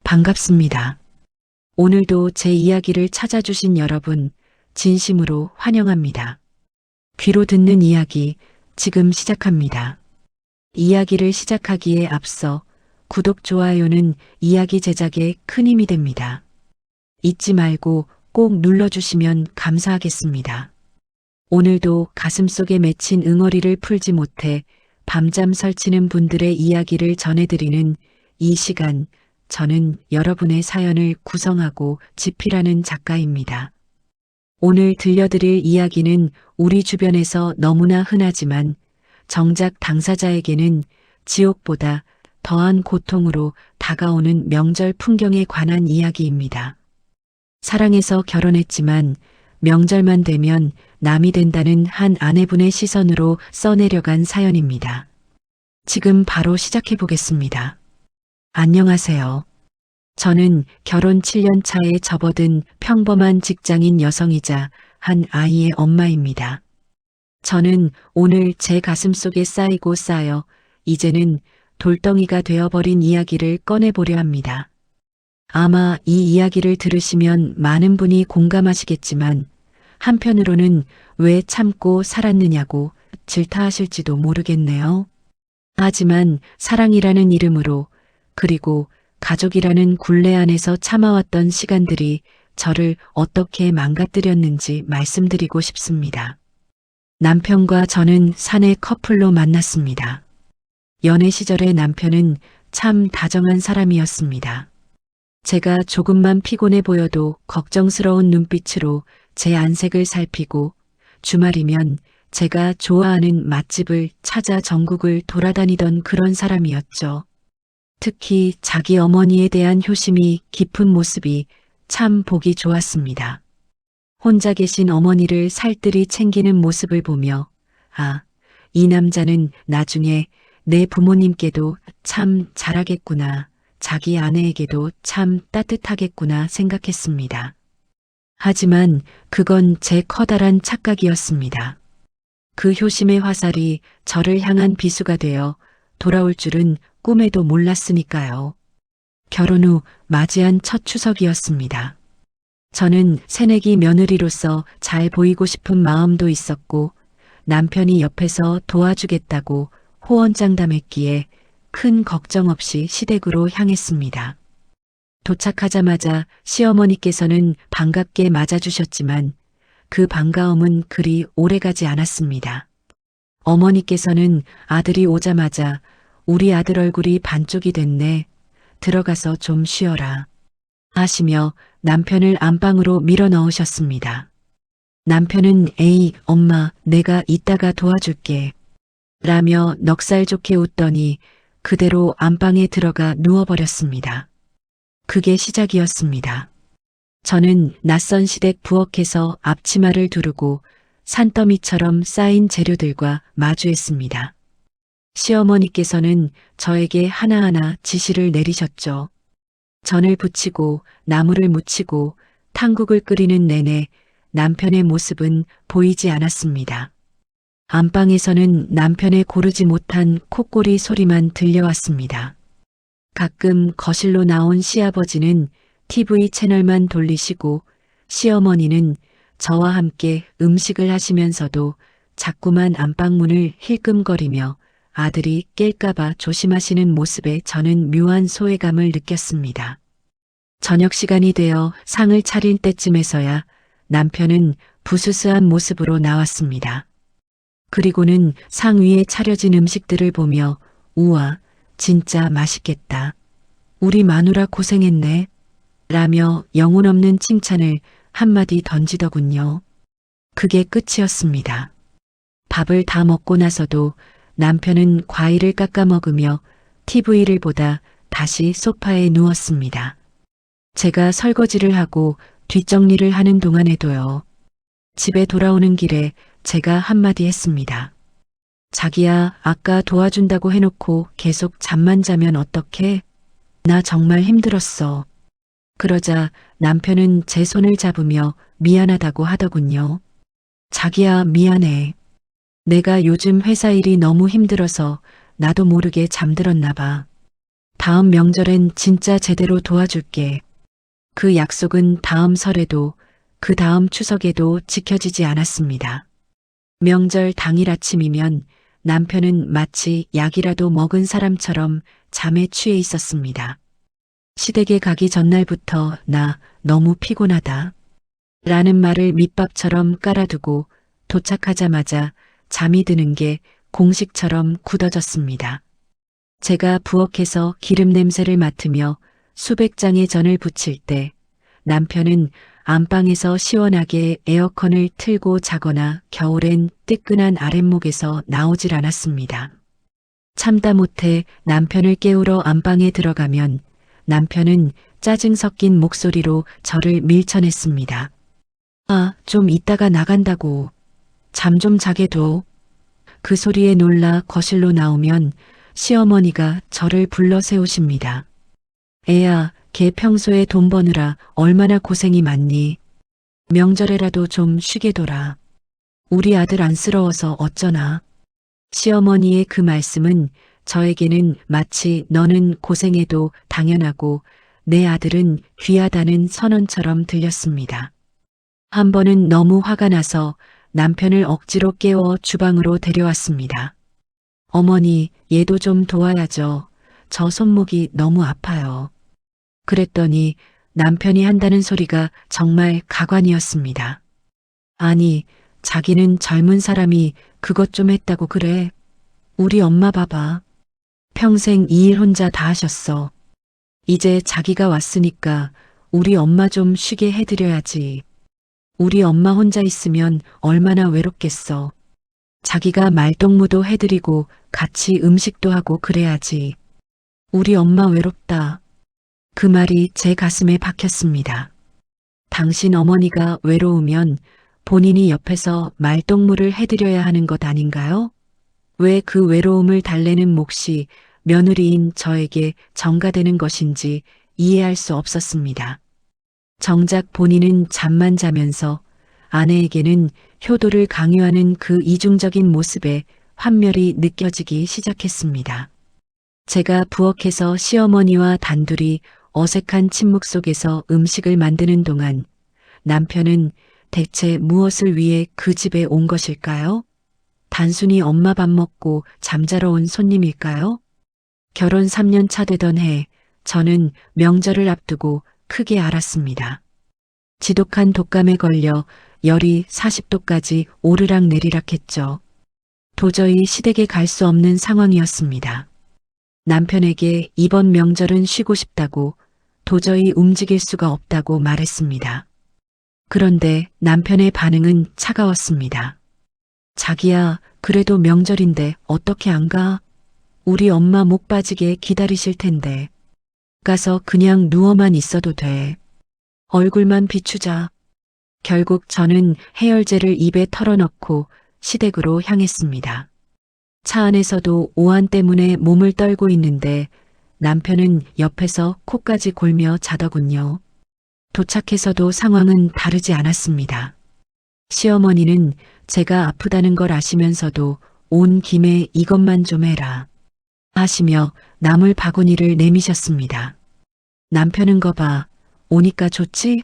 반갑습니다. 오늘도 제 이야기를 찾아주신 여러분, 진심으로 환영합니다. 귀로 듣는 이야기, 지금 시작합니다. 이야기를 시작하기에 앞서 구독, 좋아요는 이야기 제작에 큰 힘이 됩니다. 잊지 말고 꼭 눌러주시면 감사하겠습니다. 오늘도 가슴속에 맺힌 응어리를 풀지 못해 밤잠 설치는 분들의 이야기를 전해드리는 이 시간, 저는 여러분의 사연을 구성하고 집필하는 작가입니다. 오늘 들려드릴 이야기는 우리 주변에서 너무나 흔하지만 정작 당사자에게는 지옥보다 더한 고통으로 다가오는 명절 풍경에 관한 이야기입니다. 사랑해서 결혼했지만 명절만 되면 남이 된다는 한 아내분의 시선으로 써내려간 사연입니다. 지금 바로 시작해 보겠습니다. 안녕하세요. 저는 결혼 7년 차에 접어든 평범한 직장인 여성이자 한 아이의 엄마입니다. 저는 오늘 제 가슴속에 쌓이고 쌓여 이제는 돌덩이가 되어버린 이야기를 꺼내보려 합니다. 아마 이 이야기를 들으시면 많은 분이 공감하시겠지만 한편으로는 왜 참고 살았느냐고 질타하실지도 모르겠네요. 하지만 사랑이라는 이름으로 그리고 가족이라는 굴레 안에서 참아왔던 시간들이 저를 어떻게 망가뜨렸는지 말씀드리고 싶습니다. 남편과 저는 사내 커플로 만났습니다. 연애 시절의 남편은 참 다정한 사람이었습니다. 제가 조금만 피곤해 보여도 걱정스러운 눈빛으로 제 안색을 살피고 주말이면 제가 좋아하는 맛집을 찾아 전국을 돌아다니던 그런 사람이었죠. 특히 자기 어머니에 대한 효심이 깊은 모습이 참 보기 좋았습니다. 혼자 계신 어머니를 살뜰히 챙기는 모습을 보며 이 남자는 나중에 내 부모님께도 참 잘하겠구나, 자기 아내에게도 참 따뜻하겠구나 생각했습니다. 하지만 그건 제 커다란 착각이었습니다. 그 효심의 화살이 저를 향한 비수가 되어 돌아올 줄은 꿈에도 몰랐으니까요. 결혼 후 맞이한 첫 추석이었습니다. 저는 새내기 며느리로서 잘 보이고 싶은 마음도 있었고 남편이 옆에서 도와주겠다고 호언장담했기에 큰 걱정 없이 시댁으로 향했습니다. 도착하자마자 시어머니께서는 반갑게 맞아주셨지만 그 반가움은 그리 오래가지 않았습니다. 어머니께서는 아들이 오자마자 우리 아들 얼굴이 반쪽이 됐네. 들어가서 좀 쉬어라. 하시며 남편을 안방으로 밀어 넣으셨습니다. 남편은 에이, 엄마, 내가 이따가 도와줄게. 라며 넉살 좋게 웃더니 그대로 안방에 들어가 누워버렸습니다. 그게 시작이었습니다. 저는 낯선 시댁 부엌에서 앞치마를 두르고 산더미처럼 쌓인 재료들과 마주했습니다. 시어머니께서는 저에게 하나하나 지시를 내리셨죠. 전을 부치고 나물을 무치고 탕국을 끓이는 내내 남편의 모습은 보이지 않았습니다. 안방에서는 남편의 고르지 못한 콧꼬리 소리만 들려왔습니다. 가끔 거실로 나온 시아버지는 TV 채널만 돌리시고 시어머니는 저와 함께 음식을 하시면서도 자꾸만 안방문을 힐끔거리며 아들이 깰까봐 조심하시는 모습에 저는 묘한 소외감을 느꼈습니다. 저녁 시간이 되어 상을 차릴 때쯤에서야 남편은 부스스한 모습으로 나왔습니다. 그리고는 상 위에 차려진 음식들을 보며 우와, 진짜 맛있겠다. 우리 마누라 고생했네. 라며 영혼 없는 칭찬을 한마디 던지더군요. 그게 끝이었습니다. 밥을 다 먹고 나서도 남편은 과일을 깎아 먹으며 TV를 보다 다시 소파에 누웠습니다. 제가 설거지를 하고 뒷정리를 하는 동안에도요. 집에 돌아오는 길에 제가 한마디 했습니다. 자기야, 아까 도와준다고 해놓고 계속 잠만 자면 어떡해? 나 정말 힘들었어. 그러자 남편은 제 손을 잡으며 미안하다고 하더군요. 자기야, 미안해. 내가 요즘 회사 일이 너무 힘들어서 나도 모르게 잠들었나 봐. 다음 명절엔 진짜 제대로 도와줄게. 그 약속은 다음 설에도 그 다음 추석에도 지켜지지 않았습니다. 명절 당일 아침이면 남편은 마치 약이라도 먹은 사람처럼 잠에 취해 있었습니다. 시댁에 가기 전날부터 나 너무 피곤하다. 라는 말을 밑밥처럼 깔아두고 도착하자마자 잠이 드는 게 공식처럼 굳어졌습니다. 제가 부엌에서 기름 냄새를 맡으며 수백 장의 전을 부칠 때 남편은 안방에서 시원하게 에어컨을 틀고 자거나 겨울엔 뜨끈한 아랫목에서 나오질 않았습니다. 참다 못해 남편을 깨우러 안방에 들어가면 남편은 짜증 섞인 목소리로 저를 밀쳐냈습니다. 아, 좀 이따가 나간다고. 잠 좀 자게 둬. 그 소리에 놀라 거실로 나오면 시어머니가 저를 불러 세우십니다. 애야, 걔 평소에 돈 버느라 얼마나 고생이 많니? 명절에라도 좀 쉬게 둬라. 우리 아들 안쓰러워서 어쩌나. 시어머니의 그 말씀은 저에게는 마치 너는 고생해도 당연하고 내 아들은 귀하다는 선언처럼 들렸습니다. 한 번은 너무 화가 나서 남편을 억지로 깨워 주방으로 데려왔습니다. 어머니, 얘도 좀 도와야죠. 저 손목이 너무 아파요. 그랬더니 남편이 한다는 소리가 정말 가관이었습니다. 아니, 자기는 젊은 사람이 그것 좀 했다고 그래. 우리 엄마 봐봐. 평생 이 일 혼자 다 하셨어. 이제 자기가 왔으니까 우리 엄마 좀 쉬게 해드려야지. 우리 엄마 혼자 있으면 얼마나 외롭겠어. 자기가 말동무도 해드리고 같이 음식도 하고 그래야지. 우리 엄마 외롭다. 그 말이 제 가슴에 박혔습니다. 당신 어머니가 외로우면 본인이 옆에서 말동무를 해드려야 하는 것 아닌가요? 왜 그 외로움을 달래는 몫이 며느리인 저에게 전가되는 것인지 이해할 수 없었습니다. 정작 본인은 잠만 자면서 아내에게는 효도를 강요하는 그 이중적인 모습에 환멸이 느껴지기 시작했습니다. 제가 부엌에서 시어머니와 단둘이 어색한 침묵 속에서 음식을 만드는 동안 남편은 대체 무엇을 위해 그 집에 온 것일까요? 단순히 엄마 밥 먹고 잠자러 온 손님일까요? 결혼 3년 차 되던 해 저는 명절을 앞두고 크게 알았습니다. 지독한 독감에 걸려 열이 40도까지 오르락 내리락 했죠. 도저히 시댁에 갈 수 없는 상황이었습니다. 남편에게 이번 명절은 쉬고 싶다고 도저히 움직일 수가 없다고 말했습니다. 그런데 남편의 반응은 차가웠습니다. 자기야, 그래도 명절인데 어떻게 안 가? 우리 엄마 목 빠지게 기다리실 텐데. 가서 그냥 누워만 있어도 돼. 얼굴만 비추자. 결국 저는 해열제를 입에 털어넣고 시댁으로 향했습니다. 차 안에서도 오한 때문에 몸을 떨고 있는데 남편은 옆에서 코까지 골며 자더군요. 도착해서도 상황은 다르지 않았습니다. 시어머니는 제가 아프다는 걸 아시면서도 온 김에 이것만 좀 해라 하시며 나물 바구니를 내미셨습니다. 남편은 거 봐. 오니까 좋지?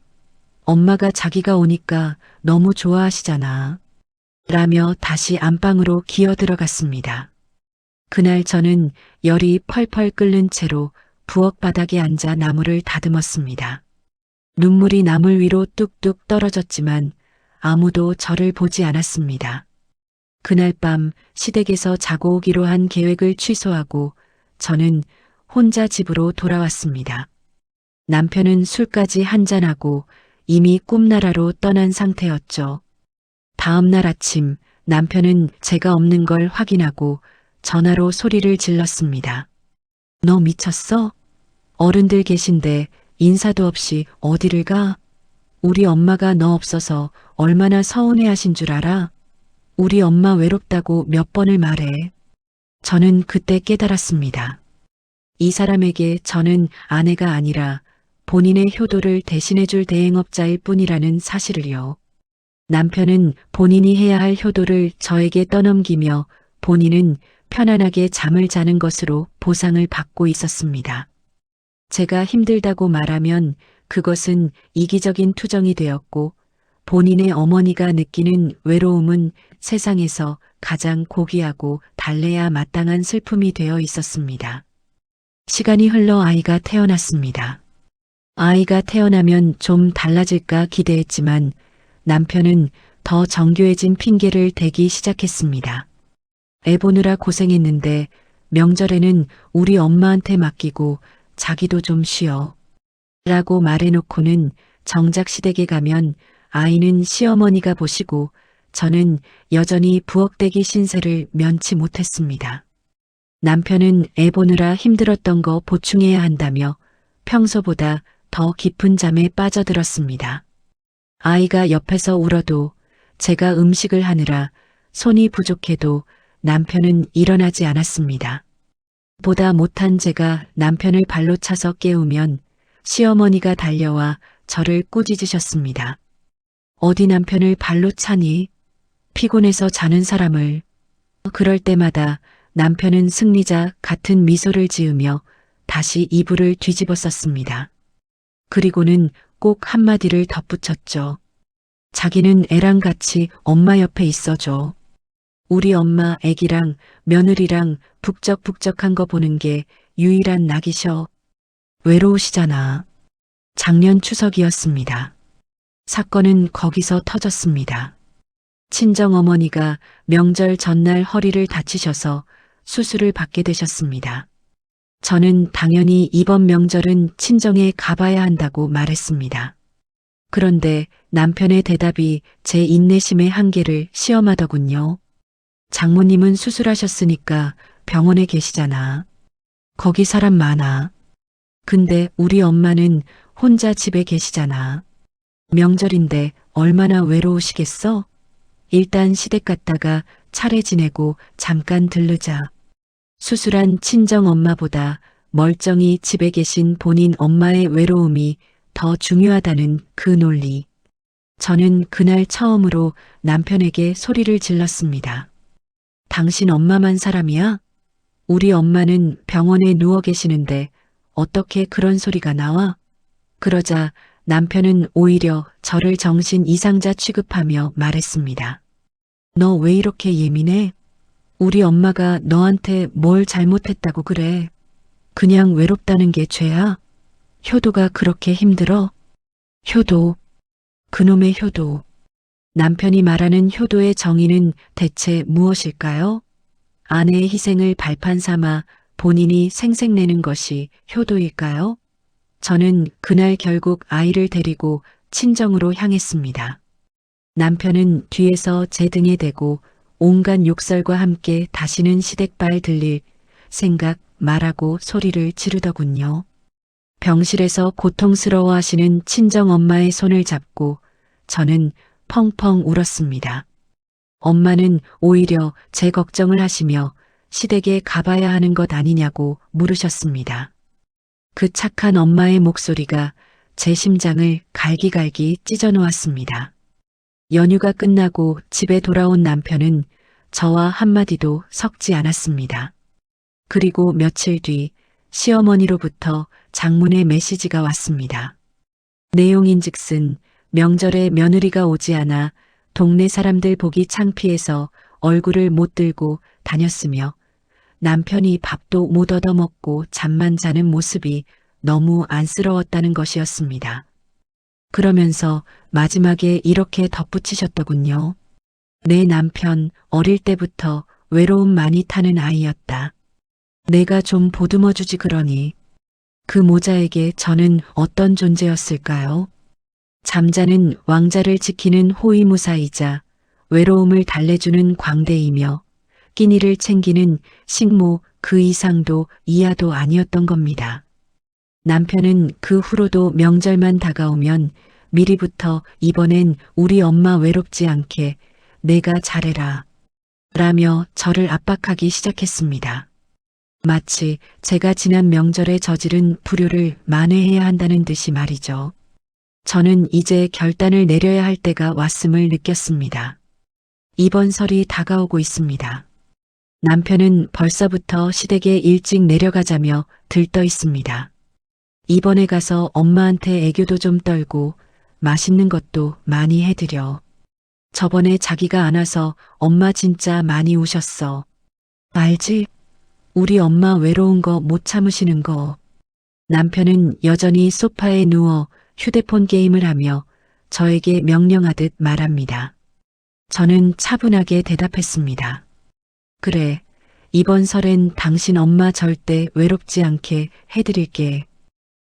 엄마가 자기가 오니까 너무 좋아하시잖아. 라며 다시 안방으로 기어 들어갔습니다. 그날 저는 열이 펄펄 끓는 채로 부엌 바닥에 앉아 나물을 다듬었습니다. 눈물이 나물 위로 뚝뚝 떨어졌지만 아무도 저를 보지 않았습니다. 그날 밤 시댁에서 자고 오기로 한 계획을 취소하고 저는 혼자 집으로 돌아왔습니다. 남편은 술까지 한잔하고 이미 꿈나라로 떠난 상태였죠. 다음 날 아침 남편은 제가 없는 걸 확인하고 전화로 소리를 질렀습니다. 너 미쳤어? 어른들 계신데 인사도 없이 어디를 가? 우리 엄마가 너 없어서 얼마나 서운해하신 줄 알아? 우리 엄마 외롭다고 몇 번을 말해. 저는 그때 깨달았습니다. 이 사람에게 저는 아내가 아니라 본인의 효도를 대신해줄 대행업자일 뿐이라는 사실을요. 남편은 본인이 해야 할 효도를 저에게 떠넘기며 본인은 편안하게 잠을 자는 것으로 보상을 받고 있었습니다. 제가 힘들다고 말하면 그것은 이기적인 투정이 되었고 본인의 어머니가 느끼는 외로움은 세상에서 가장 고귀하고 달래야 마땅한 슬픔이 되어 있었습니다. 시간이 흘러 아이가 태어났습니다. 아이가 태어나면 좀 달라질까 기대했지만 남편은 더 정교해진 핑계를 대기 시작했습니다. 애 보느라 고생했는데 명절에는 우리 엄마한테 맡기고 자기도 좀 쉬어. 라고 말해놓고는 정작 시댁에 가면 아이는 시어머니가 보시고 저는 여전히 부엌대기 신세를 면치 못했습니다. 남편은 애 보느라 힘들었던 거 보충해야 한다며 평소보다 더 깊은 잠에 빠져들었습니다. 아이가 옆에서 울어도 제가 음식을 하느라 손이 부족해도 남편은 일어나지 않았습니다. 보다 못한 제가 남편을 발로 차서 깨우면 시어머니가 달려와 저를 꾸짖으셨습니다. 어디 남편을 발로 차니? 피곤해서 자는 사람을. 그럴 때마다 남편은 승리자 같은 미소를 지으며 다시 이불을 뒤집어 썼습니다. 그리고는 꼭 한마디를 덧붙였죠. 자기는 애랑 같이 엄마 옆에 있어줘. 우리 엄마 애기랑 며느리랑 북적북적한 거 보는 게 유일한 낙이셔. 외로우시잖아. 작년 추석이었습니다. 사건은 거기서 터졌습니다. 친정어머니가 명절 전날 허리를 다치셔서 수술을 받게 되셨습니다. 저는 당연히 이번 명절은 친정에 가봐야 한다고 말했습니다. 그런데 남편의 대답이 제 인내심의 한계를 시험하더군요. 장모님은 수술하셨으니까 병원에 계시잖아. 거기 사람 많아. 근데 우리 엄마는 혼자 집에 계시잖아. 명절인데 얼마나 외로우시겠어? 일단 시댁 갔다가 차례 지내고 잠깐 들르자. 수술한 친정 엄마보다 멀쩡히 집에 계신 본인 엄마의 외로움이 더 중요하다는 그 논리. 저는 그날 처음으로 남편에게 소리를 질렀습니다. 당신 엄마만 사람이야? 우리 엄마는 병원에 누워 계시는데 어떻게 그런 소리가 나와? 그러자 남편은 오히려 저를 정신 이상자 취급하며 말했습니다. 너 왜 이렇게 예민해? 우리 엄마가 너한테 뭘 잘못했다고 그래? 그냥 외롭다는 게 죄야? 효도가 그렇게 힘들어? 효도. 그놈의 효도. 남편이 말하는 효도의 정의는 대체 무엇일까요? 아내의 희생을 발판 삼아 본인이 생색내는 것이 효도일까요? 저는 그날 결국 아이를 데리고 친정으로 향했습니다. 남편은 뒤에서 제 등에 대고 온갖 욕설과 함께 다시는 시댁발 들릴 생각 말하고 소리를 지르더군요. 병실에서 고통스러워 하시는 친정엄마의 손을 잡고 저는 펑펑 울었습니다. 엄마는 오히려 제 걱정을 하시며 시댁에 가봐야 하는 것 아니냐고 물으셨습니다. 그 착한 엄마의 목소리가 제 심장을 갈기갈기 찢어놓았습니다. 연휴가 끝나고 집에 돌아온 남편은 저와 한마디도 섞지 않았습니다. 그리고 며칠 뒤 시어머니로부터 장문의 메시지가 왔습니다. 내용인즉슨 명절에 며느리가 오지 않아 동네 사람들 보기 창피해서 얼굴을 못 들고 다녔으며 남편이 밥도 못 얻어먹고 잠만 자는 모습이 너무 안쓰러웠다는 것이었습니다. 그러면서 마지막에 이렇게 덧붙이셨더군요. 내 남편 어릴 때부터 외로움 많이 타는 아이였다. 내가 좀 보듬어주지 그러니. 그 모자에게 저는 어떤 존재였을까요? 잠자는 왕자를 지키는 호위무사이자 외로움을 달래주는 광대이며 끼니를 챙기는 식모 그 이상도 이하도 아니었던 겁니다. 남편은 그 후로도 명절만 다가오면 미리부터 이번엔 우리 엄마 외롭지 않게 내가 잘해라 라며 저를 압박하기 시작했습니다. 마치 제가 지난 명절에 저지른 불효를 만회해야 한다는 듯이 말이죠. 저는 이제 결단을 내려야 할 때가 왔음을 느꼈습니다. 이번 설이 다가오고 있습니다. 남편은 벌써부터 시댁에 일찍 내려가자며 들떠 있습니다. 이번에 가서 엄마한테 애교도 좀 떨고 맛있는 것도 많이 해드려. 저번에 자기가 안 와서 엄마 진짜 많이 우셨어. 알지? 우리 엄마 외로운 거 못 참으시는 거. 남편은 여전히 소파에 누워 휴대폰 게임을 하며 저에게 명령하듯 말합니다. 저는 차분하게 대답했습니다. 그래, 이번 설엔 당신 엄마 절대 외롭지 않게 해드릴게.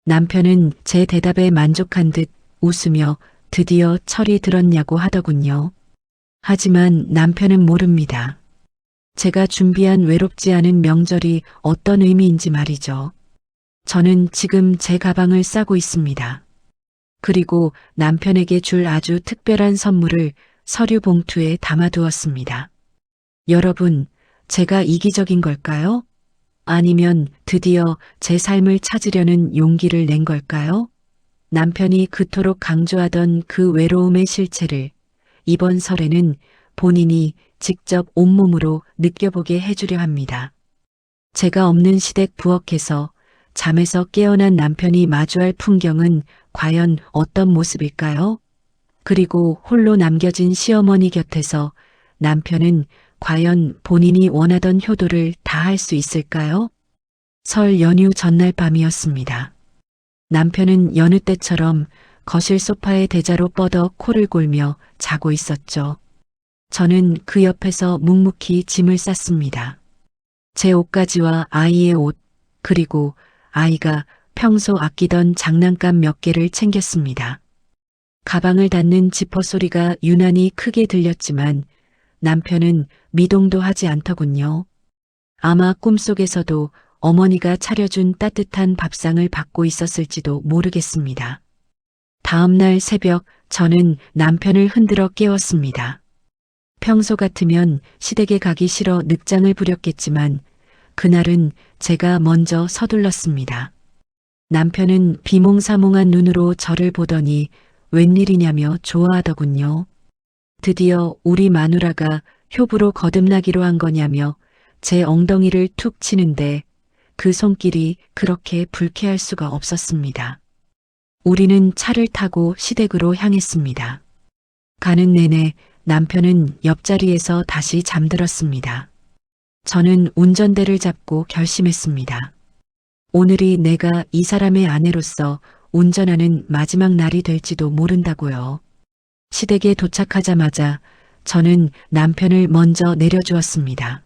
남편은 제 대답에 만족한 듯 웃으며 드디어 철이 들었냐고 하더군요. 하지만 남편은 모릅니다. 제가 준비한 외롭지 않은 명절이 어떤 의미인지 말이죠. 저는 지금 제 가방을 싸고 있습니다. 그리고 남편에게 줄 아주 특별한 선물을 서류 봉투에 담아두었습니다. 여러분, 제가 이기적인 걸까요? 아니면 드디어 제 삶을 찾으려는 용기를 낸 걸까요? 남편이 그토록 강조하던 그 외로움의 실체를 이번 설에는 본인이 직접 온몸으로 느껴보게 해주려 합니다. 제가 없는 시댁 부엌에서 잠에서 깨어난 남편이 마주할 풍경은 과연 어떤 모습일까요? 그리고 홀로 남겨진 시어머니 곁에서 남편은 과연 본인이 원하던 효도를 다할 수 있을까요? 설 연휴 전날 밤이었습니다. 남편은 여느 때처럼 거실 소파에 대자로 뻗어 코를 골며 자고 있었죠. 저는 그 옆에서 묵묵히 짐을 쌌습니다. 제 옷가지와 아이의 옷, 그리고 아이가 평소 아끼던 장난감 몇 개를 챙겼습니다. 가방을 닫는 지퍼 소리가 유난히 크게 들렸지만 남편은 미동도 하지 않더군요. 아마 꿈속에서도 어머니가 차려준 따뜻한 밥상을 받고 있었을지도 모르겠습니다. 다음 날 새벽 저는 남편을 흔들어 깨웠습니다. 평소 같으면 시댁에 가기 싫어 늑장을 부렸겠지만 그날은 제가 먼저 서둘렀습니다. 남편은 비몽사몽한 눈으로 저를 보더니 웬일이냐며 좋아하더군요. 드디어 우리 마누라가 효부로 거듭나기로 한 거냐며 제 엉덩이를 툭 치는데 그 손길이 그렇게 불쾌할 수가 없었습니다. 우리는 차를 타고 시댁으로 향했습니다. 가는 내내 남편은 옆자리에서 다시 잠들었습니다. 저는 운전대를 잡고 결심했습니다. 오늘이 내가 이 사람의 아내로서 운전하는 마지막 날이 될지도 모른다고요. 시댁에 도착하자마자 저는 남편을 먼저 내려주었습니다.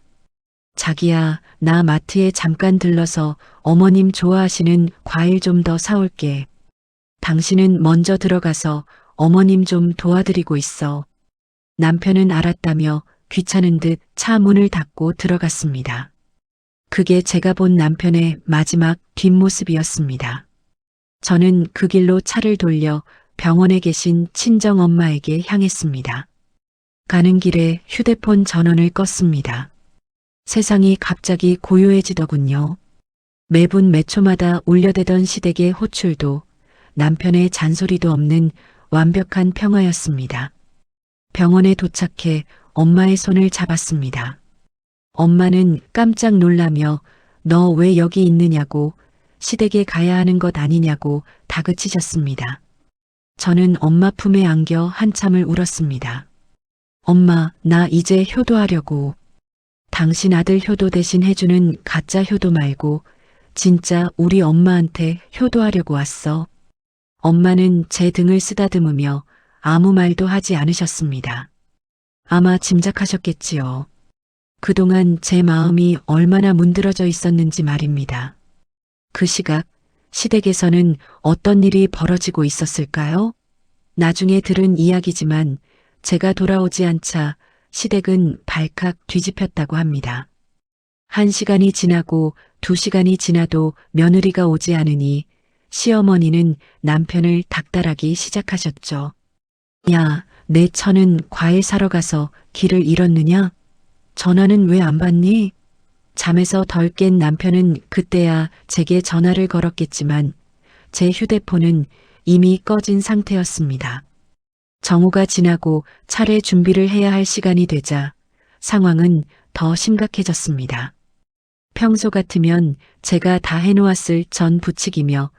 자기야, 나 마트에 잠깐 들러서 어머님 좋아하시는 과일 좀 더 사올게. 당신은 먼저 들어가서 어머님 좀 도와드리고 있어. 남편은 알았다며 귀찮은 듯 차 문을 닫고 들어갔습니다. 그게 제가 본 남편의 마지막 뒷모습이었습니다. 저는 그 길로 차를 돌려 병원에 계신 친정엄마에게 향했습니다. 가는 길에 휴대폰 전원을 껐습니다. 세상이 갑자기 고요해지더군요. 매분 매 초마다 울려대던 시댁의 호출도 남편의 잔소리도 없는 완벽한 평화였습니다. 병원에 도착해 엄마의 손을 잡았습니다. 엄마는 깜짝 놀라며 너 왜 여기 있느냐고 시댁에 가야 하는 것 아니냐고 다그치셨습니다. 저는 엄마 품에 안겨 한참을 울었습니다. 엄마, 나 이제 효도하려고. 당신 아들 효도 대신 해주는 가짜 효도 말고 진짜 우리 엄마한테 효도하려고 왔어. 엄마는 제 등을 쓰다듬으며 아무 말도 하지 않으셨습니다. 아마 짐작하셨겠지요. 그동안 제 마음이 얼마나 문드러져 있었는지 말입니다. 그 시각 시댁에서는 어떤 일이 벌어지고 있었을까요? 나중에 들은 이야기지만 제가 돌아오지 않자 시댁은 발칵 뒤집혔다고 합니다. 1시간이 지나고 2시간이 지나도 며느리가 오지 않으니 시어머니는 남편을 닥달하기 시작하셨죠. 야, 내 처는 과일 사러 가서 길을 잃었느냐? 전화는 왜 안 받니? 잠에서 덜 깬 남편은 그때야 제게 전화를 걸었겠지만 제 휴대폰은 이미 꺼진 상태였습니다. 정오가 지나고 차례 준비를 해야 할 시간이 되자 상황은 더 심각해졌습니다. 평소 같으면 제가 다 해놓았을 전 부치기며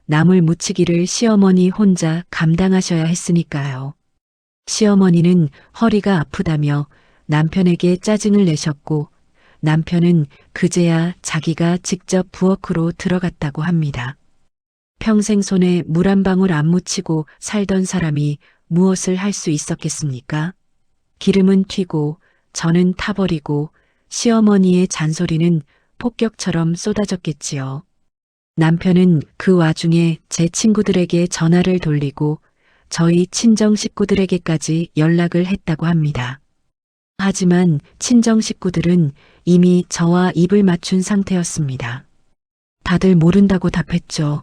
나물 무치기를 시어머니 혼자 감당하셔야 했으니까요. 시어머니는 허리가 아프다며 남편에게 짜증을 내셨고 남편은 그제야 자기가 직접 부엌으로 들어갔다고 합니다. 평생 손에 물 한 방울 안 묻히고 살던 사람이 무엇을 할 수 있었겠습니까? 기름은 튀고 저는 타버리고 시어머니의 잔소리는 폭격처럼 쏟아졌겠지요. 남편은 그 와중에 제 친구들에게 전화를 돌리고 저희 친정 식구들에게까지 연락을 했다고 합니다. 하지만 친정 식구들은 이미 저와 입을 맞춘 상태였습니다. 다들 모른다고 답했죠.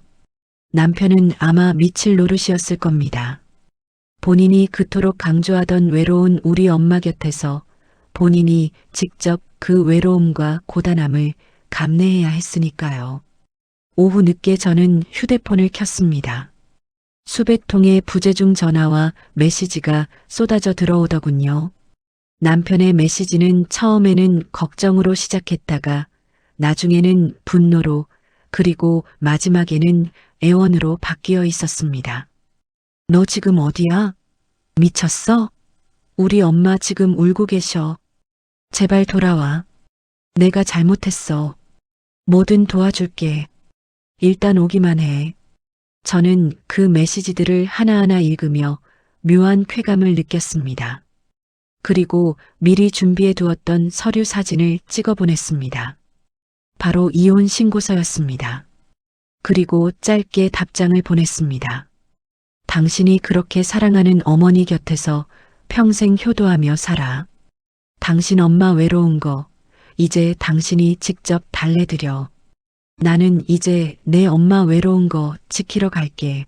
남편은 아마 미칠 노릇이었을 겁니다. 본인이 그토록 강조하던 외로운 우리 엄마 곁에서 본인이 직접 그 외로움과 고단함을 감내해야 했으니까요. 오후 늦게 저는 휴대폰을 켰습니다. 수백 통의 부재중 전화와 메시지가 쏟아져 들어오더군요. 남편의 메시지는 처음에는 걱정으로 시작했다가 나중에는 분노로 그리고 마지막에는 애원으로 바뀌어 있었습니다. 너 지금 어디야? 미쳤어? 우리 엄마 지금 울고 계셔. 제발 돌아와. 내가 잘못했어. 뭐든 도와줄게. 일단 오기만 해. 저는 그 메시지들을 하나하나 읽으며 묘한 쾌감을 느꼈습니다. 그리고 미리 준비해 두었던 서류 사진을 찍어 보냈습니다. 바로 이혼 신고서였습니다. 그리고 짧게 답장을 보냈습니다. 당신이 그렇게 사랑하는 어머니 곁에서 평생 효도하며 살아. 당신 엄마 외로운 거 이제 당신이 직접 달래드려. 나는 이제 내 엄마 외로운 거 지키러 갈게.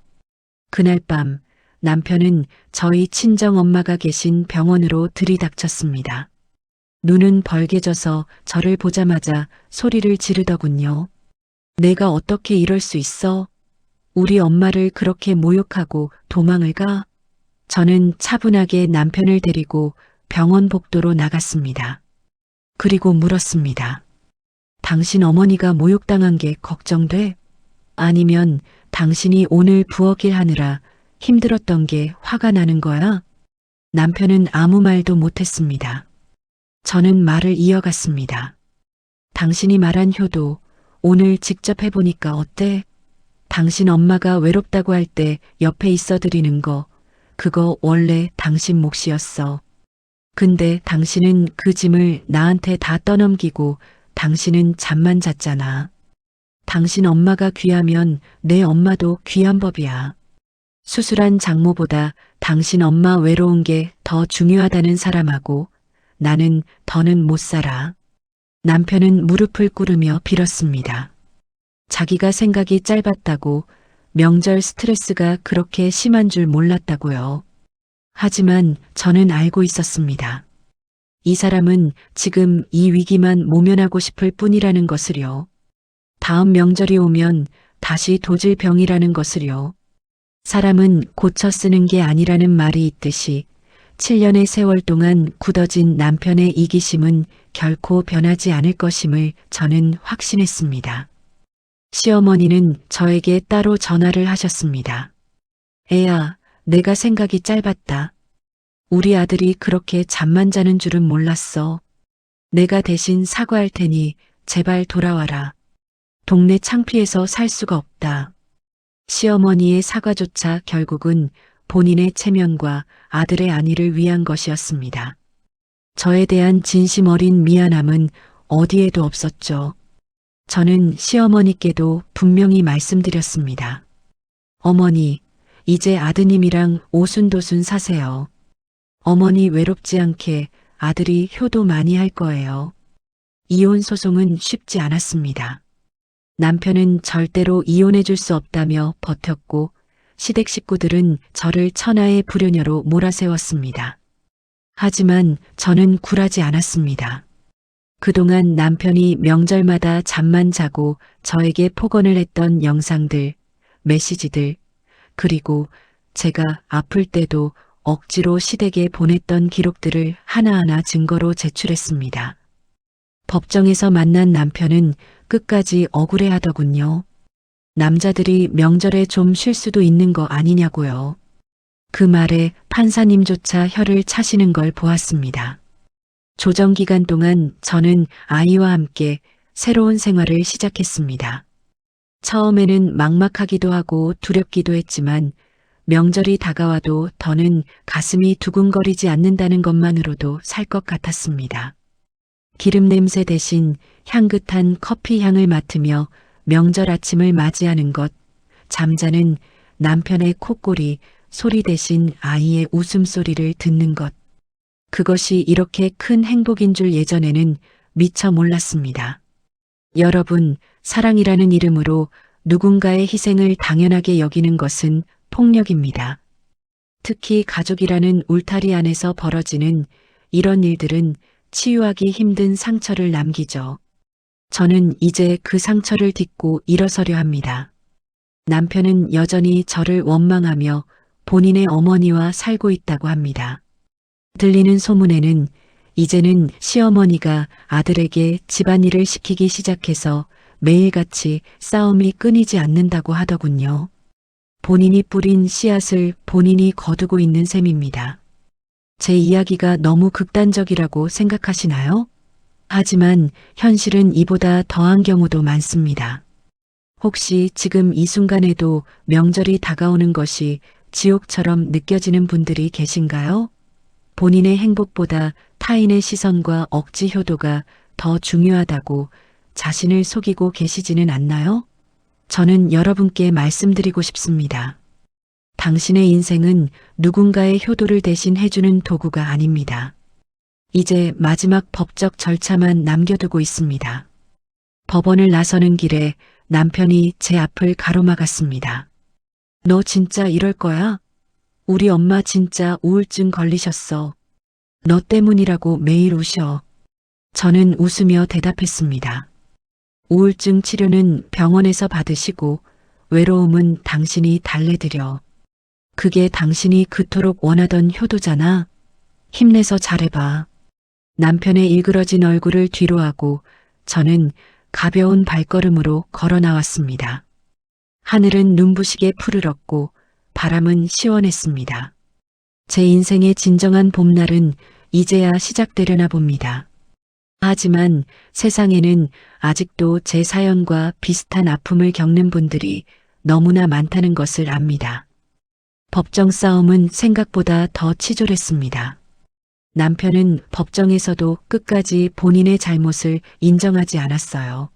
그날 밤 남편은 저희 친정 엄마가 계신 병원으로 들이닥쳤습니다. 눈은 벌개져서 저를 보자마자 소리를 지르더군요. 내가 어떻게 이럴 수 있어? 우리 엄마를 그렇게 모욕하고 도망을 가? 저는 차분하게 남편을 데리고 병원 복도로 나갔습니다. 그리고 물었습니다. 당신 어머니가 모욕당한 게 걱정돼? 아니면 당신이 오늘 부엌일 하느라 힘들었던 게 화가 나는 거야? 남편은 아무 말도 못했습니다. 저는 말을 이어갔습니다. 당신이 말한 효도 오늘 직접 해보니까 어때? 당신 엄마가 외롭다고 할 때 옆에 있어 드리는 거 그거 원래 당신 몫이었어. 근데 당신은 그 짐을 나한테 다 떠넘기고 당신은 잠만 잤잖아. 당신 엄마가 귀하면 내 엄마도 귀한 법이야. 수술한 장모보다 당신 엄마 외로운 게 더 중요하다는 사람하고 나는 더는 못 살아. 남편은 무릎을 꿇으며 빌었습니다. 자기가 생각이 짧았다고 명절 스트레스가 그렇게 심한 줄 몰랐다고요. 하지만 저는 알고 있었습니다. 이 사람은 지금 이 위기만 모면하고 싶을 뿐이라는 것을요. 다음 명절이 오면 다시 도질 병이라는 것을요. 사람은 고쳐 쓰는 게 아니라는 말이 있듯이 7년의 세월 동안 굳어진 남편의 이기심은 결코 변하지 않을 것임을 저는 확신했습니다. 시어머니는 저에게 따로 전화를 하셨습니다. 애야, 내가 생각이 짧았다. 우리 아들이 그렇게 잠만 자는 줄은 몰랐어. 내가 대신 사과할 테니 제발 돌아와라. 동네 창피해서 살 수가 없다. 시어머니의 사과조차 결국은 본인의 체면과 아들의 안위를 위한 것이었습니다. 저에 대한 진심 어린 미안함은 어디에도 없었죠. 저는 시어머니께도 분명히 말씀드렸습니다. 어머니, 이제 아드님이랑 오순도순 사세요. 어머니 외롭지 않게 아들이 효도 많이 할 거예요. 이혼 소송은 쉽지 않았습니다. 남편은 절대로 이혼해 줄 수 없다며 버텼고 시댁 식구들은 저를 천하의 불효녀로 몰아세웠습니다. 하지만 저는 굴하지 않았습니다. 그동안 남편이 명절마다 잠만 자고 저에게 폭언을 했던 영상들, 메시지들, 그리고 제가 아플 때도 억지로 시댁에 보냈던 기록들을 하나하나 증거로 제출했습니다. 법정에서 만난 남편은 끝까지 억울해하더군요. 남자들이 명절에 좀 쉴 수도 있는 거 아니냐고요. 그 말에 판사님조차 혀를 차시는 걸 보았습니다. 조정 기간 동안 저는 아이와 함께 새로운 생활을 시작했습니다. 처음에는 막막하기도 하고 두렵기도 했지만 명절이 다가와도 더는 가슴이 두근거리지 않는다는 것만으로도 살 것 같았습니다. 기름 냄새 대신 향긋한 커피 향을 맡으며 명절 아침을 맞이하는 것, 잠자는 남편의 콧골이 소리 대신 아이의 웃음소리를 듣는 것. 그것이 이렇게 큰 행복인 줄 예전에는 미처 몰랐습니다. 여러분, 사랑이라는 이름으로 누군가의 희생을 당연하게 여기는 것은 폭력입니다. 특히 가족이라는 울타리 안에서 벌어지는 이런 일들은 치유하기 힘든 상처를 남기죠. 저는 이제 그 상처를 딛고 일어서려 합니다. 남편은 여전히 저를 원망하며 본인의 어머니와 살고 있다고 합니다. 들리는 소문에는 이제는 시어머니가 아들에게 집안일을 시키기 시작해서 매일같이 싸움이 끊이지 않는다고 하더군요. 본인이 뿌린 씨앗을 본인이 거두고 있는 셈입니다. 제 이야기가 너무 극단적이라고 생각하시나요? 하지만 현실은 이보다 더한 경우도 많습니다. 혹시 지금 이 순간에도 명절이 다가오는 것이 지옥처럼 느껴지는 분들이 계신가요? 본인의 행복보다 타인의 시선과 억지 효도가 더 중요하다고 자신을 속이고 계시지는 않나요? 저는 여러분께 말씀드리고 싶습니다. 당신의 인생은 누군가의 효도를 대신 해주는 도구가 아닙니다. 이제 마지막 법적 절차만 남겨두고 있습니다. 법원을 나서는 길에 남편이 제 앞을 가로막았습니다. 너 진짜 이럴 거야? 우리 엄마 진짜 우울증 걸리셨어. 너 때문이라고 매일 우셔. 저는 웃으며 대답했습니다. 우울증 치료는 병원에서 받으시고 외로움은 당신이 달래드려. 그게 당신이 그토록 원하던 효도잖아. 힘내서 잘해봐. 남편의 일그러진 얼굴을 뒤로하고 저는 가벼운 발걸음으로 걸어 나왔습니다. 하늘은 눈부시게 푸르렀고 바람은 시원했습니다. 제 인생의 진정한 봄날은 이제야 시작되려나 봅니다. 하지만 세상에는 아직도 제 사연과 비슷한 아픔을 겪는 분들이 너무나 많다는 것을 압니다. 법정 싸움은 생각보다 더 치졸했습니다. 남편은 법정에서도 끝까지 본인의 잘못을 인정하지 않았어요.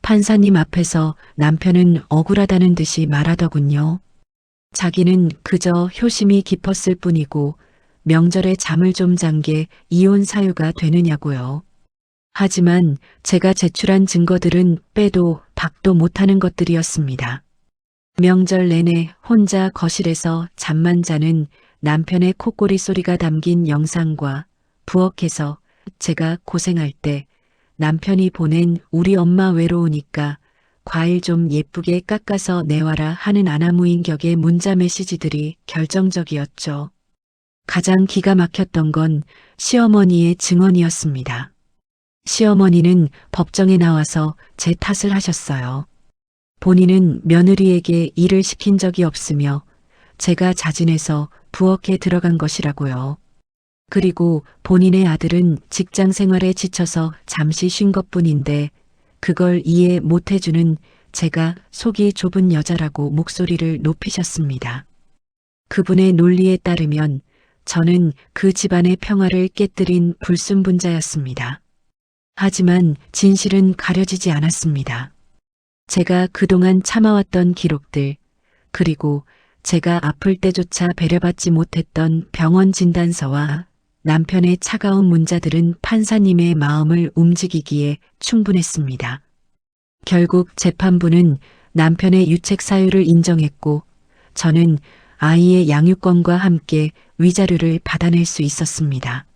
판사님 앞에서 남편은 억울하다는 듯이 말하더군요. 자기는 그저 효심이 깊었을 뿐이고 명절에 잠을 좀 잔 게 이혼 사유가 되느냐고요. 하지만 제가 제출한 증거들은 빼도 박도 못하는 것들이었습니다. 명절 내내 혼자 거실에서 잠만 자는 남편의 콧소리 소리가 담긴 영상과 부엌에서 제가 고생할 때 남편이 보낸 우리 엄마 외로우니까 과일 좀 예쁘게 깎아서 내와라 하는 아나무인 격의 문자 메시지들이 결정적이었죠. 가장 기가 막혔던 건 시어머니의 증언이었습니다. 시어머니는 법정에 나와서 제 탓을 하셨어요. 본인은 며느리에게 일을 시킨 적이 없으며 제가 자진해서 부엌에 들어간 것이라고요. 그리고 본인의 아들은 직장 생활에 지쳐서 잠시 쉰 것뿐인데 그걸 이해 못해주는 제가 속이 좁은 여자라고 목소리를 높이셨습니다. 그분의 논리에 따르면 저는 그 집안의 평화를 깨뜨린 불순분자였습니다. 하지만 진실은 가려지지 않았습니다. 제가 그동안 참아왔던 기록들, 그리고 제가 아플 때조차 배려받지 못했던 병원 진단서와 남편의 차가운 문자들은 판사님의 마음을 움직이기에 충분했습니다. 결국 재판부는 남편의 유책 사유를 인정했고 저는 아이의 양육권과 함께 위자료를 받아낼 수 있었습니다.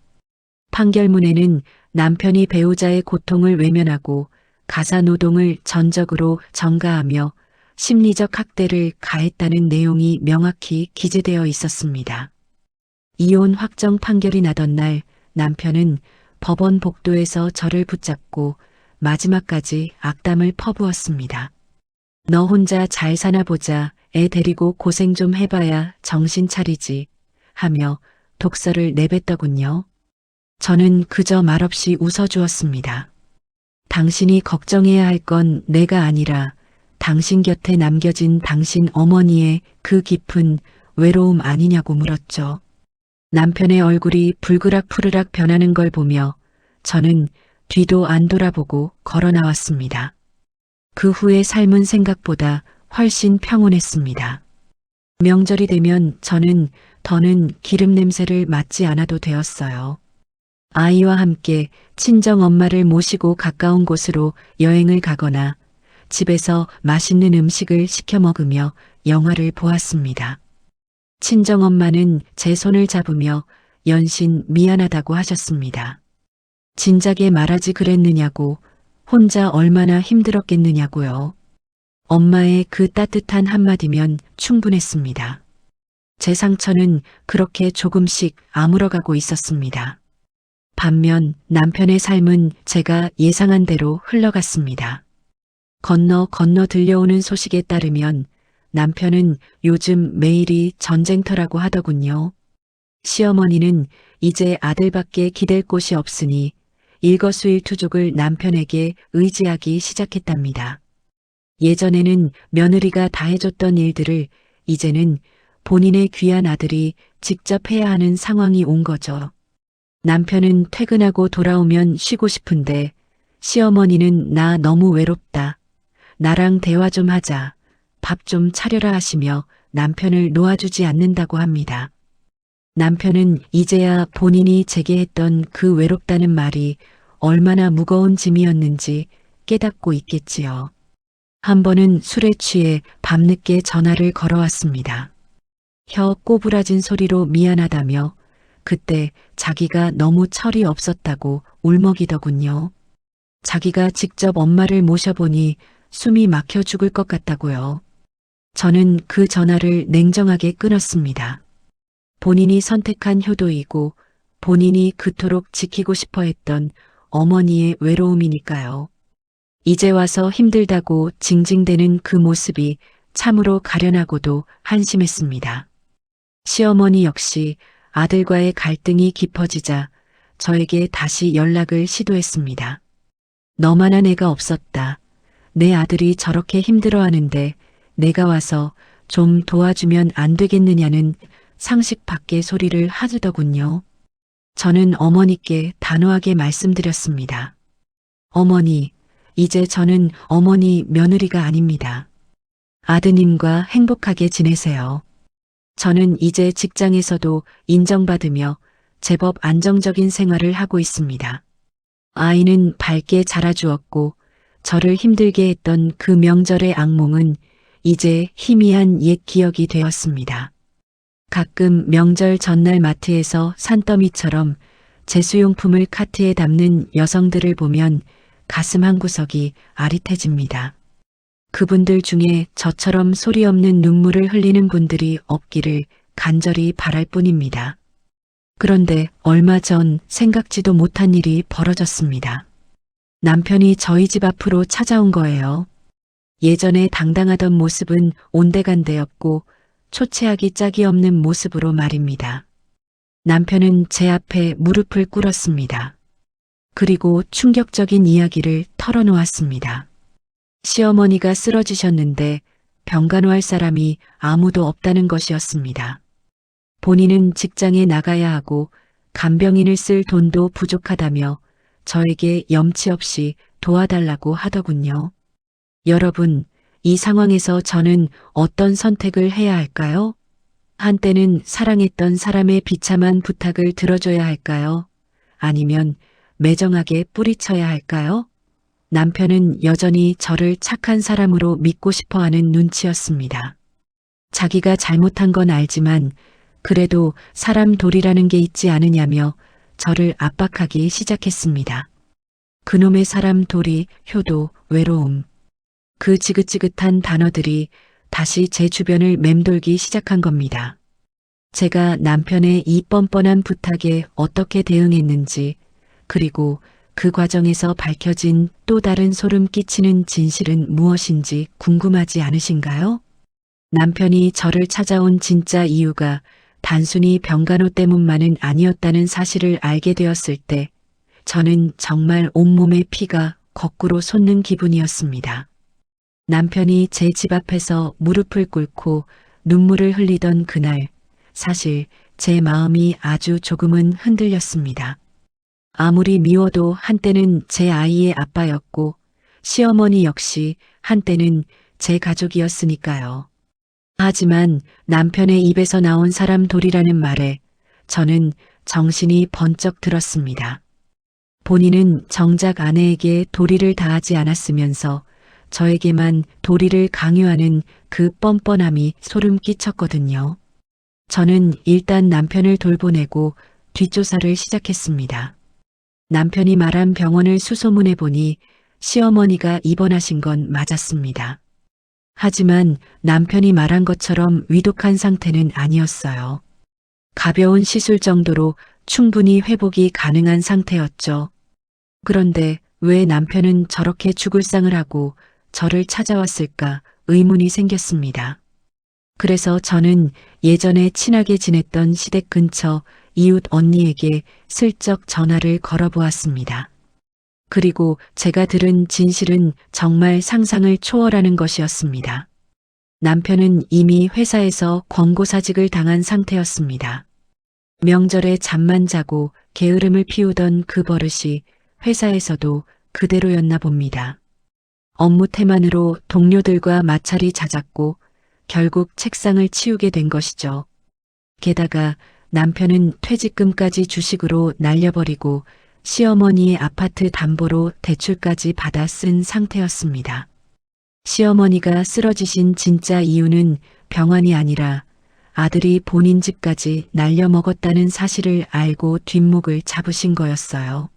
판결문에는 남편이 배우자의 고통을 외면하고 가사노동을 전적으로 전가하며 심리적 학대를 가했다는 내용이 명확히 기재되어 있었습니다. 이혼 확정 판결이 나던 날 남편은 법원 복도에서 저를 붙잡고 마지막까지 악담을 퍼부었습니다. 너 혼자 잘 사나 보자. 애 데리고 고생 좀 해봐야 정신 차리지. 하며 독설을 내뱉더군요. 저는 그저 말없이 웃어주었습니다. 당신이 걱정해야 할 건 내가 아니라 당신 곁에 남겨진 당신 어머니의 그 깊은 외로움 아니냐고 물었죠. 남편의 얼굴이 불그락 푸르락 변하는 걸 보며 저는 뒤도 안 돌아보고 걸어 나왔습니다. 그 후의 삶은 생각보다 훨씬 평온했습니다. 명절이 되면 저는 더는 기름 냄새를 맡지 않아도 되었어요. 아이와 함께 친정 엄마를 모시고 가까운 곳으로 여행을 가거나 집에서 맛있는 음식을 시켜 먹으며 영화를 보았습니다. 친정 엄마는 제 손을 잡으며 연신 미안하다고 하셨습니다. 진작에 말하지 그랬느냐고, 혼자 얼마나 힘들었겠느냐고요. 엄마의 그 따뜻한 한마디면 충분했습니다. 제 상처는 그렇게 조금씩 아물어가고 있었습니다. 반면 남편의 삶은 제가 예상한 대로 흘러갔습니다. 건너 들려오는 소식에 따르면 남편은 요즘 매일이 전쟁터라고 하더군요. 시어머니는 이제 아들밖에 기댈 곳이 없으니 일거수일투족을 남편에게 의지하기 시작했답니다. 예전에는 며느리가 다 해줬던 일들을 이제는 본인의 귀한 아들이 직접 해야 하는 상황이 온 거죠. 남편은 퇴근하고 돌아오면 쉬고 싶은데 시어머니는 나 너무 외롭다. 나랑 대화 좀 하자. 밥 좀 차려라 하시며 남편을 놓아주지 않는다고 합니다. 남편은 이제야 본인이 제게 했던 그 외롭다는 말이 얼마나 무거운 짐이었는지 깨닫고 있겠지요. 한 번은 술에 취해 밤늦게 전화를 걸어왔습니다. 혀 꼬부라진 소리로 미안하다며 그때 자기가 너무 철이 없었다고 울먹이더군요. 자기가 직접 엄마를 모셔보니 숨이 막혀 죽을 것 같다고요. 저는 그 전화를 냉정하게 끊었습니다. 본인이 선택한 효도이고 본인이 그토록 지키고 싶어 했던 어머니의 외로움이니까요. 이제 와서 힘들다고 징징대는 그 모습이 참으로 가련하고도 한심했습니다. 시어머니 역시 아들과의 갈등이 깊어지자 저에게 다시 연락을 시도했습니다. 너만한 애가 없었다. 내 아들이 저렇게 힘들어하는데 내가 와서 좀 도와주면 안 되겠느냐는 상식 밖의 소리를 하더군요. 저는 어머니께 단호하게 말씀드렸습니다. 어머니, 이제 저는 어머니 며느리가 아닙니다. 아드님과 행복하게 지내세요. 저는 이제 직장에서도 인정받으며 제법 안정적인 생활을 하고 있습니다. 아이는 밝게 자라주었고 저를 힘들게 했던 그 명절의 악몽은 이제 희미한 옛 기억이 되었습니다. 가끔 명절 전날 마트에서 산더미처럼 제수용품을 카트에 담는 여성들을 보면 가슴 한구석이 아릿해집니다. 그분들 중에 저처럼 소리 없는 눈물을 흘리는 분들이 없기를 간절히 바랄 뿐입니다. 그런데 얼마 전 생각지도 못한 일이 벌어졌습니다. 남편이 저희 집 앞으로 찾아온 거예요. 예전에 당당하던 모습은 온데간데였고 초췌하기 짝이 없는 모습으로 말입니다. 남편은 제 앞에 무릎을 꿇었습니다. 그리고 충격적인 이야기를 털어놓았습니다. 시어머니가 쓰러지셨는데 병간호할 사람이 아무도 없다는 것이었습니다. 본인은 직장에 나가야 하고 간병인을 쓸 돈도 부족하다며 저에게 염치 없이 도와달라고 하더군요. 여러분, 이 상황에서 저는 어떤 선택을 해야 할까요? 한때는 사랑했던 사람의 비참한 부탁을 들어줘야 할까요? 아니면 매정하게 뿌리쳐야 할까요? 남편은 여전히 저를 착한 사람으로 믿고 싶어 하는 눈치였습니다. 자기가 잘못한 건 알지만 그래도 사람 도리라는 게 있지 않으냐며 저를 압박하기 시작했습니다. 그놈의 사람 도리, 효도, 외로움. 그 지긋지긋한 단어들이 다시 제 주변을 맴돌기 시작한 겁니다. 제가 남편의 이 뻔뻔한 부탁에 어떻게 대응했는지, 그리고 그 과정에서 밝혀진 또 다른 소름 끼치는 진실은 무엇인지 궁금하지 않으신가요? 남편이 저를 찾아온 진짜 이유가 단순히 병간호 때문만은 아니었다는 사실을 알게 되었을 때 저는 정말 온몸의 피가 거꾸로 솟는 기분이었습니다. 남편이 제 집 앞에서 무릎을 꿇고 눈물을 흘리던 그날, 사실 제 마음이 아주 조금은 흔들렸습니다. 아무리 미워도 한때는 제 아이의 아빠였고 시어머니 역시 한때는 제 가족이었으니까요. 하지만 남편의 입에서 나온 사람 돌이라는 말에 저는 정신이 번쩍 들었습니다. 본인은 정작 아내에게 도리를 다하지 않았으면서 저에게만 도리를 강요하는 그 뻔뻔함이 소름 끼쳤거든요. 저는 일단 남편을 돌보내고 뒷조사를 시작했습니다. 남편이 말한 병원을 수소문해 보니 시어머니가 입원하신 건 맞았습니다. 하지만 남편이 말한 것처럼 위독한 상태는 아니었어요. 가벼운 시술 정도로 충분히 회복이 가능한 상태였죠. 그런데 왜 남편은 저렇게 죽을 상을 하고 저를 찾아왔을까 의문이 생겼습니다. 그래서 저는 예전에 친하게 지냈던 시댁 근처 이웃 언니에게 슬쩍 전화를 걸어보았습니다. 그리고 제가 들은 진실은 정말 상상을 초월하는 것이었습니다. 남편은 이미 회사에서 권고사직을 당한 상태였습니다. 명절에 잠만 자고 게으름을 피우던 그 버릇이 회사에서도 그대로였나 봅니다. 업무 태만으로 동료들과 마찰이 잦았고 결국 책상을 치우게 된 것이죠. 게다가 남편은 퇴직금까지 주식으로 날려버리고 시어머니의 아파트 담보로 대출까지 받아 쓴 상태였습니다. 시어머니가 쓰러지신 진짜 이유는 병환이 아니라 아들이 본인 집까지 날려먹었다는 사실을 알고 뒷목을 잡으신 거였어요.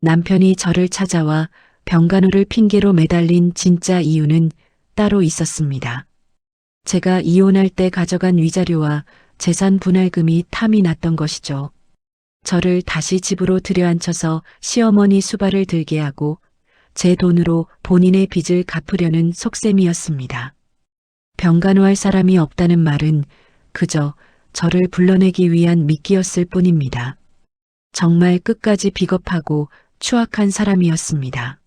남편이 저를 찾아와 병간호를 핑계로 매달린 진짜 이유는 따로 있었습니다. 제가 이혼할 때 가져간 위자료와 재산 분할금이 탐이 났던 것이죠. 저를 다시 집으로 들여앉혀서 시어머니 수발을 들게 하고 제 돈으로 본인의 빚을 갚으려는 속셈이었습니다. 병간호할 사람이 없다는 말은 그저 저를 불러내기 위한 미끼였을 뿐입니다. 정말 끝까지 비겁하고 추악한 사람이었습니다.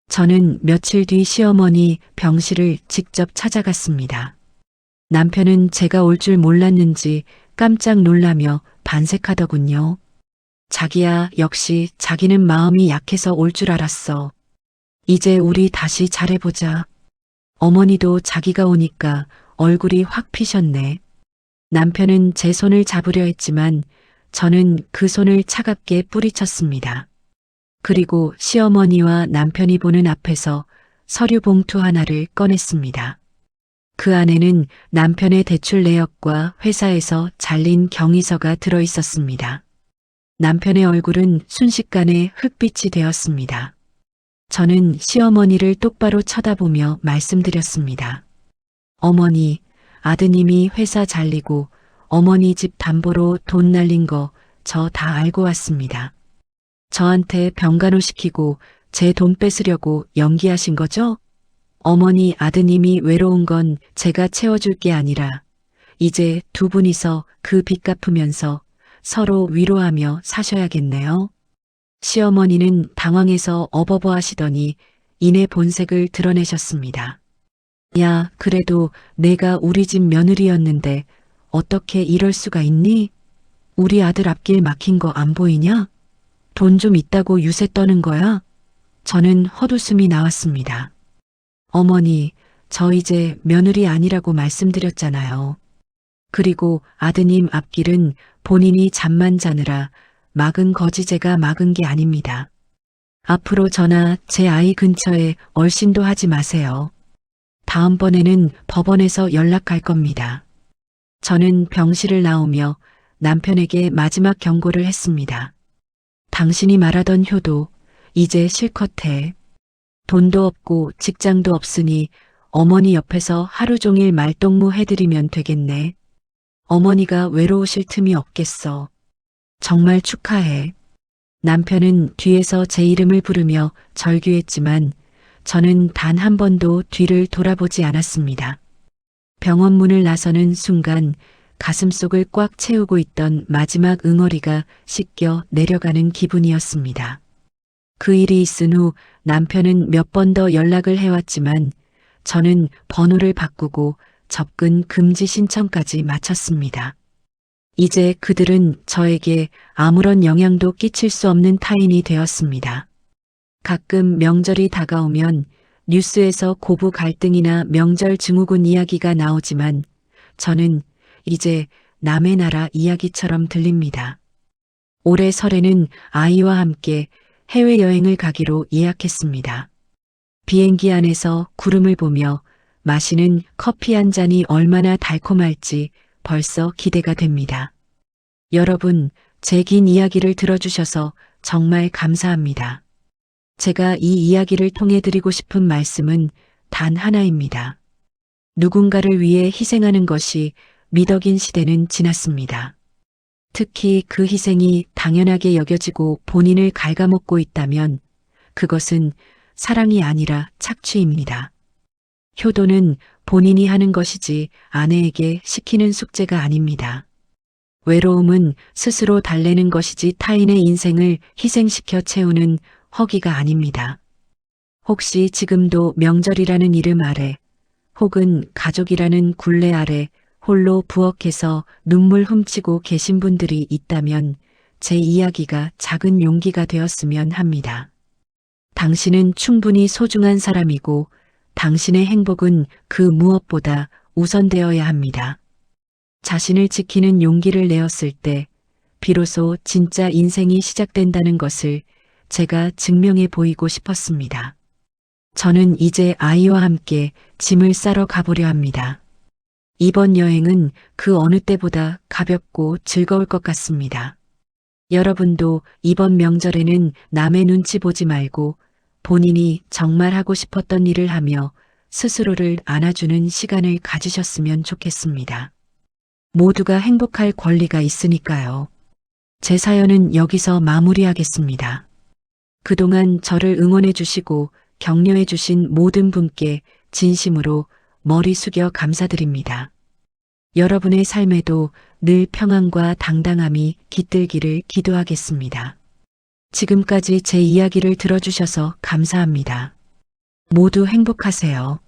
저는 며칠 뒤 시어머니 병실을 직접 찾아갔습니다. 남편은 제가 올 줄 몰랐는지 깜짝 놀라며 반색하더군요. 자기야, 역시 자기는 마음이 약해서 올 줄 알았어. 이제 우리 다시 잘해보자. 어머니도 자기가 오니까 얼굴이 확 피셨네. 남편은 제 손을 잡으려 했지만 저는 그 손을 차갑게 뿌리쳤습니다. 그리고 시어머니와 남편이 보는 앞에서 서류 봉투 하나를 꺼냈습니다. 그 안에는 남편의 대출 내역과 회사에서 잘린 경위서가 들어 있었습니다. 남편의 얼굴은 순식간에 흑빛이 되었습니다. 저는 시어머니를 똑바로 쳐다보며 말씀드렸습니다. 어머니, 아드님이 회사 잘리고 어머니 집 담보로 돈 날린 거 저 다 알고 왔습니다. 저한테 병간호 시키고 제 돈 뺏으려고 연기하신 거죠? 어머니, 아드님이 외로운 건 제가 채워줄 게 아니라 이제 두 분이서 그 빚 갚으면서 서로 위로하며 사셔야겠네요. 시어머니는 당황해서 어버버 하시더니 이내 본색을 드러내셨습니다. 야, 그래도 내가 우리 집 며느리였는데 어떻게 이럴 수가 있니? 우리 아들 앞길 막힌 거 안 보이냐? 돈 좀 있다고 유세 떠는 거야? 저는 헛웃음이 나왔습니다. 어머니, 저 이제 며느리 아니라고 말씀드렸잖아요. 그리고 아드님 앞길은 본인이 잠만 자느라 막은 거지 제가 막은 게 아닙니다. 앞으로 저나 제 아이 근처에 얼씬도 하지 마세요. 다음번에는 법원에서 연락할 겁니다. 저는 병실을 나오며 남편에게 마지막 경고를 했습니다. 당신이 말하던 효도 이제 실컷 해. 돈도 없고 직장도 없으니 어머니 옆에서 하루 종일 말동무 해드리면 되겠네. 어머니가 외로우실 틈이 없겠어. 정말 축하해. 남편은 뒤에서 제 이름을 부르며 절규했지만 저는 단 한 번도 뒤를 돌아보지 않았습니다. 병원 문을 나서는 순간 가슴속을 꽉 채우고 있던 마지막 응어리가 씻겨 내려가는 기분이었습니다. 그 일이 있은 후 남편은 몇 번 더 연락을 해왔지만 저는 번호를 바꾸고 접근 금지 신청까지 마쳤습니다. 이제 그들은 저에게 아무런 영향도 끼칠 수 없는 타인이 되었습니다. 가끔 명절이 다가오면 뉴스에서 고부 갈등이나 명절 증후군 이야기가 나오지만 저는 이제 남의 나라 이야기처럼 들립니다. 올해 설에는 아이와 함께 해외여행을 가기로 예약했습니다. 비행기 안에서 구름을 보며 마시는 커피 한 잔이 얼마나 달콤할지 벌써 기대가 됩니다. 여러분, 제 긴 이야기를 들어주셔서 정말 감사합니다. 제가 이 이야기를 통해 드리고 싶은 말씀은 단 하나입니다. 누군가를 위해 희생하는 것이 미덕인 시대는 지났습니다. 특히 그 희생이 당연하게 여겨지고 본인을 갉아먹고 있다면 그것은 사랑이 아니라 착취입니다. 효도는 본인이 하는 것이지 아내에게 시키는 숙제가 아닙니다. 외로움은 스스로 달래는 것이지 타인의 인생을 희생시켜 채우는 허기가 아닙니다. 혹시 지금도 명절이라는 이름 아래 혹은 가족이라는 굴레 아래 홀로 부엌에서 눈물 훔치고 계신 분들이 있다면 제 이야기가 작은 용기가 되었으면 합니다. 당신은 충분히 소중한 사람이고 당신의 행복은 그 무엇보다 우선되어야 합니다. 자신을 지키는 용기를 내었을 때 비로소 진짜 인생이 시작된다는 것을 제가 증명해 보이고 싶었습니다. 저는 이제 아이와 함께 짐을 싸러 가보려 합니다. 이번 여행은 그 어느 때보다 가볍고 즐거울 것 같습니다. 여러분도 이번 명절에는 남의 눈치 보지 말고 본인이 정말 하고 싶었던 일을 하며 스스로를 안아주는 시간을 가지셨으면 좋겠습니다. 모두가 행복할 권리가 있으니까요. 제 사연은 여기서 마무리하겠습니다. 그동안 저를 응원해 주시고 격려해 주신 모든 분께 진심으로 머리 숙여 감사드립니다. 여러분의 삶에도 늘 평안과 당당함이 깃들기를 기도하겠습니다. 지금까지 제 이야기를 들어주셔서 감사합니다. 모두 행복하세요.